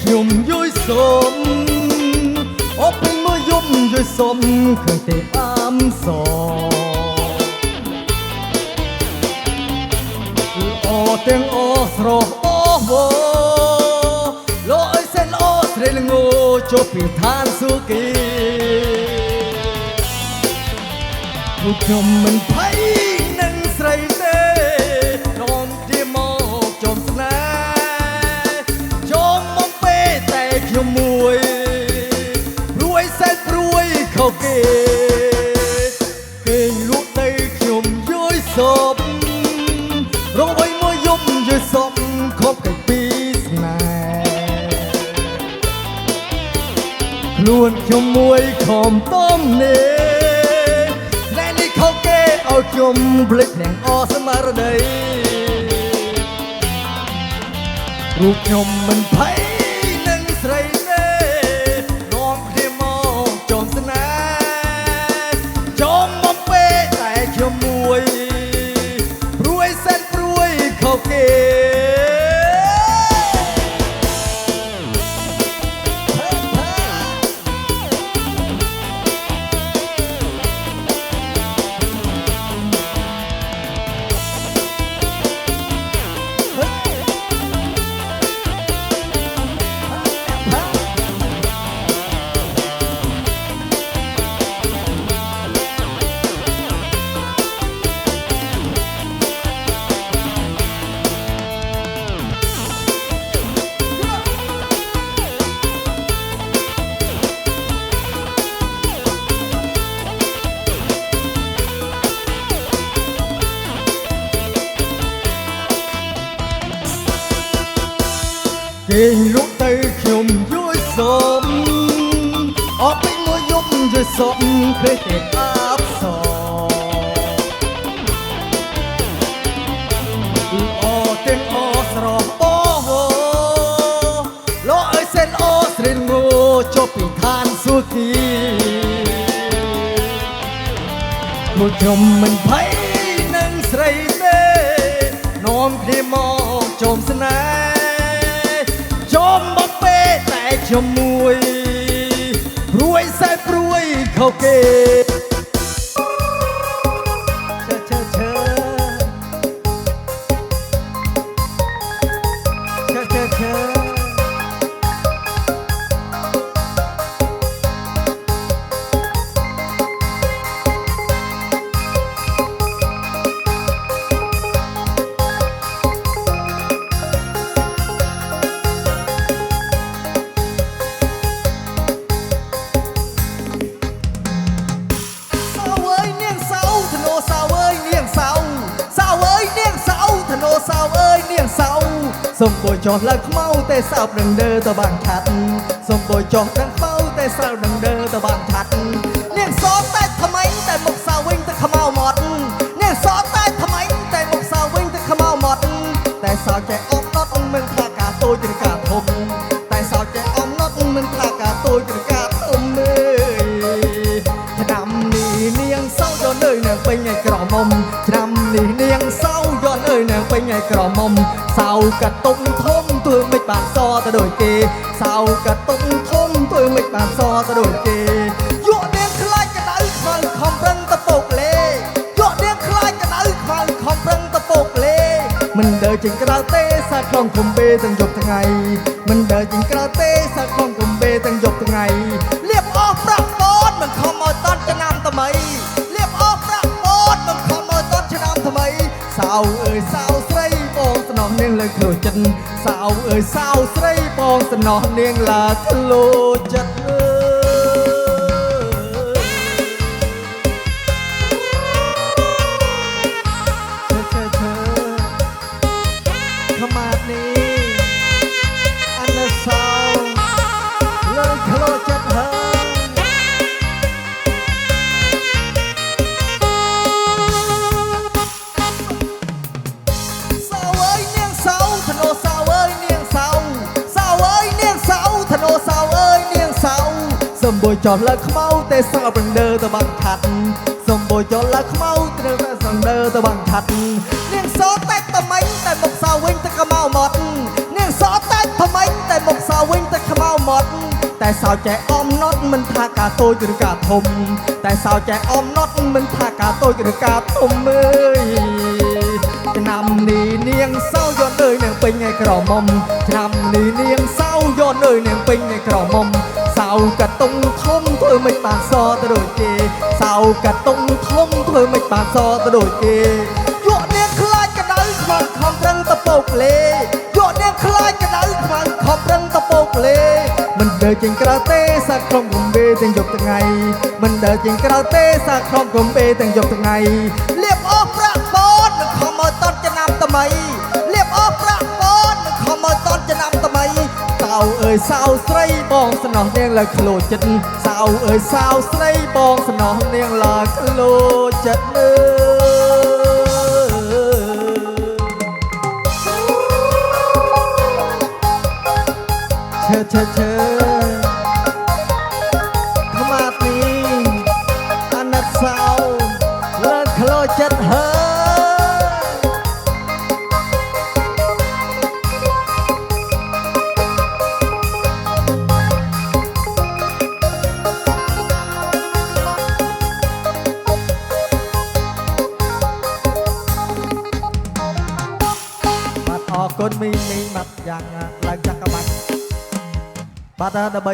ខ្ញុំយល់សុំអបពេញមួយយប់យល់សុំឃើញទេអាំសអូទាំងអូស្រស់អូវលោអើយសិនអូស្រីលងោចុះពីឋានសួគ៌ពួកខ្ញុំមិនភ័យនឹងស្រីទេនាំជាមកចុំស្នេហ៍ចុំមកពេលតែខ្ញុំមួយព្រួយសែនព្រួយខុសគេគេលក់ទៅខ្ញុំយល់សុំរងឲ្យមួយយប់យល់សុំខុសគេពីស្នេហ៍ខ្លួនខ្ញុំមួយខំតំនេះឲ្យខ្ញុំភ្លេចទាំងអស់ស្មារតីរូបខ្ញុំមិនភ័យនឹងស្រីទេនាំគ្នាមកចុំស្នេហ៍ចុំមកពេលតែខ្ញុំមួយព្រួយសែនព្រួយខុសគេគេលក់ទៅខ្ញុំយល់សុំអបពេញមួយយប់យល់សុំឃើញតែអាប់សអូទាំងអូស្រស់អូលោអើយសិនអូស្រីងោចុះពីឋានសួគ៌ពួកខ្ញុំមិនភ័យនឹងស្រីទេនាំគ្នាមកចុំស្នេហ៍ចុំមកពេលតែខ្ញុំមួយព្រួយសែនព្រួយខុសគេសូមបួយចោះឡើងខ្មៅតែសោបនឹងដើទៅបានឆាត់សូមបួយចោះទាំងខ្មៅតែសោបនឹងដើទៅបានឆាត់នាងសតែថ្មីតែមុខសៅវិញទៅខ្មៅមាត់នាងសតែថ្មីតែមុខសៅវិញទៅខ្មៅមាត់តែសោចេះអត់ដុតមិនថាការតូចឬការធំតែសោចេះអត់ដុតមិនថាការតូចឬការធំអើយឆ្នាំនេះនាងសៅយកនៅនាងពេញឲ្យក្រមុំឆ្នាំនេះនាងសៅយកនៅនាងពេញឲ្យក្រមុំសៅកាត់ទុំធំទួយមិនបានសទៅដូចគេសៅកាត់ទុំធំទួយមិនបានសទៅដូចគេយកនាងខ្លាចកដៅខ្វល់ខំប្រឹងទៅពុកលេយកនាងខ្លាចកដៅខ្វល់ខំប្រឹងទៅពុកលេមិនដើរចេញក្រៅទេសាខ្លងគុំបេទាំងយប់ថ្ងៃមិនដើរចេញក្រៅទេសាខ្លងគុំបេទាំងយប់ថ្ងៃលៀបអស់ប្រាក់បនមិនខំឲ្យតន់ឆ្នាំថ្មីលៀបអស់ប្រាក់បនមិនខំឲ្យតន់ឆ្នាំថ្មីសៅអើយសៅស្រីបងស្នំនាងលើខ្លួនចិត្តសៅអើយសៅស្រីបងស្នំនាងឡាធ្លោចិត្តខមាត់នេះអានសៅលើធ្លោចិត្តហើយសូមបួយចោះលើខ្មៅតែសោបនឹងដើទៅបានឆាត់សូមបួយចោះលើខ្មៅតែសងដើទៅបានឆាត់នាងសតែថ្មីតែមុខសៅវិញទៅខ្មៅមាត់នាងសតែថ្មីតែមុខសៅវិញទៅ หมดแต่สาวแจออมน็อตมันท่ากาโตหรือกาทมแต่สาวแจออมน็อตมันท่ากาโตหรือกาทมเอ้ยจะนำนีเนียงเศร้าย้อนเอ้ยเนียงเป็นไงกระหม่อมจะนำนีเนียงเศร้าย้อนเอ้ยเนียงเป็นไงกระหม่อมสาวกะตุงทมเธอไม่ปานซอตะโดยเกสาวกะตุงทมเธอไม่ปานซอตะโดยเกยั่วเนียงคล้ายกระดาขวัญคำรังตะโปกเลยั่วเนียงคล้ายกระดาขวัญคำรังตะโปกเลมันเดินจริงกระเตะสักครองกลมเบแต่งยกตั้งไงมันเดินจริงกระเตะสักครองกลมเบแต่งยกตั้งไงเรียบออกประปอนมันขอมาตอนจะนำทำไมเรียบออกประปอนมันขอมาตอนจะนำทำไมสาวเอ่ยสาวใส่บองสนองเนียงละขโลจิตสาวเอ่ยสาวใส่บองสนองเนียงละขโลจิตเชขมาดนี้อันนัดสาวเลิศขโลจิตเฮมัดออกก้นมีมัดอย่างหลังจากกระบังบัดដើម្បី